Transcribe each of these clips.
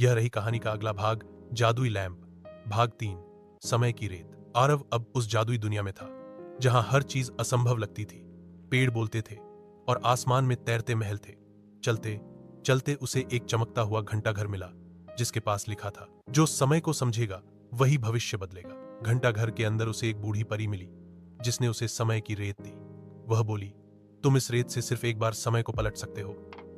यह रही कहानी का अगला भाग, जादुई लैंप, भाग 3, समय की रेत। आरव अब उस जादुई दुनिया में था जहां हर चीज असंभव लगती थी। पेड़ बोलते थे और आसमान में तैरते महल थे। चलते चलते उसे एक चमकता हुआ घंटा घर मिला जिसके पास लिखा था, जो समय को समझेगा वही भविष्य बदलेगा। घंटा घर के अंदर उसे एक बूढ़ी परी मिली जिसने उसे समय की रेत दी। वह बोली, तुम इस रेत से सिर्फ एक बार समय को पलट सकते हो,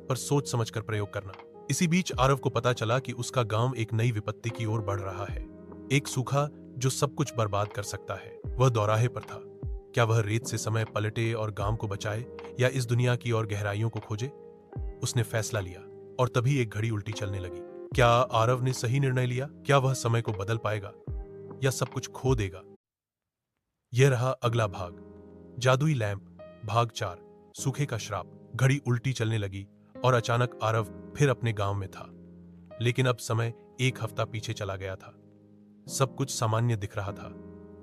पर सोच समझकर प्रयोग करना। इसी बीच आरव को पता चला कि उसका गांव एक नई विपत्ति की ओर बढ़ रहा है। एक सूखा जो सब कुछ बर्बाद कर सकता है। वह दौराहे पर था। क्या वह रेत से समय पलटे और गांव को बचाए, या इस दुनिया की और गहराइयों को खोजे? उसने फैसला लिया और तभी एक घड़ी उल्टी चलने लगी। क्या आरव ने सही निर्णय लिया? क्या वह समय को बदल पाएगा या सब कुछ खो देगा? यह रहा अगला भाग, जादुई लैंप, भाग 4, सूखे का श्राप। घड़ी उल्टी चलने लगी और अचानक आरव फिर अपने गांव में था। लेकिन अब समय एक हफ्ता पीछे चला गया था। सब कुछ सामान्य दिख रहा था,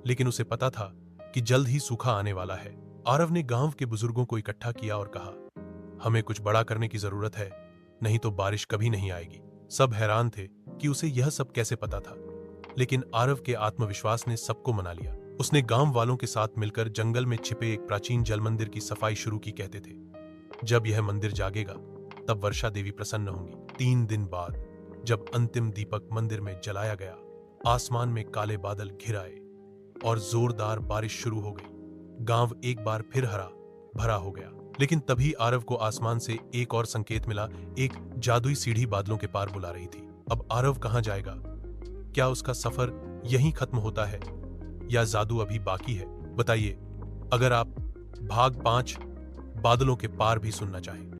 लेकिन उसे पता था कि जल्द ही सूखा आने वाला है। आरव ने गांव के बुजुर्गों को इकट्ठा किया और कहा, हमें कुछ बड़ा करने की जरूरत है, नहीं तो बारिश कभी नहीं आएगी। सब हैरान थे कि उसे यह सब कैसे पता था, लेकिन आरव के आत्मविश्वास ने सबको मना लिया। उसने गांव वालों के साथ मिलकर जंगल में छिपे एक प्राचीन जल मंदिर की सफाई शुरू की। कहते थे, जब यह मंदिर जागेगा तब वर्षा देवी प्रसन्न होंगी। 3 दिन बाद जब अंतिम दीपक मंदिर में जलाया गया, आसमान में काले बादल घिर आए और जोरदार बारिश शुरू हो गई। गांव एक बार फिर हरा भरा हो गया। लेकिन तभी आरव को आसमान से एक और संकेत मिला। एक जादुई सीढ़ी बादलों के पार बुला रही थी। अब आरव कहां जाएगा? क्या उसका सफर यहीं खत्म होता है या जादू अभी बाकी है? बताइए अगर आप भाग 5 बादलों के पार भी सुनना चाहें।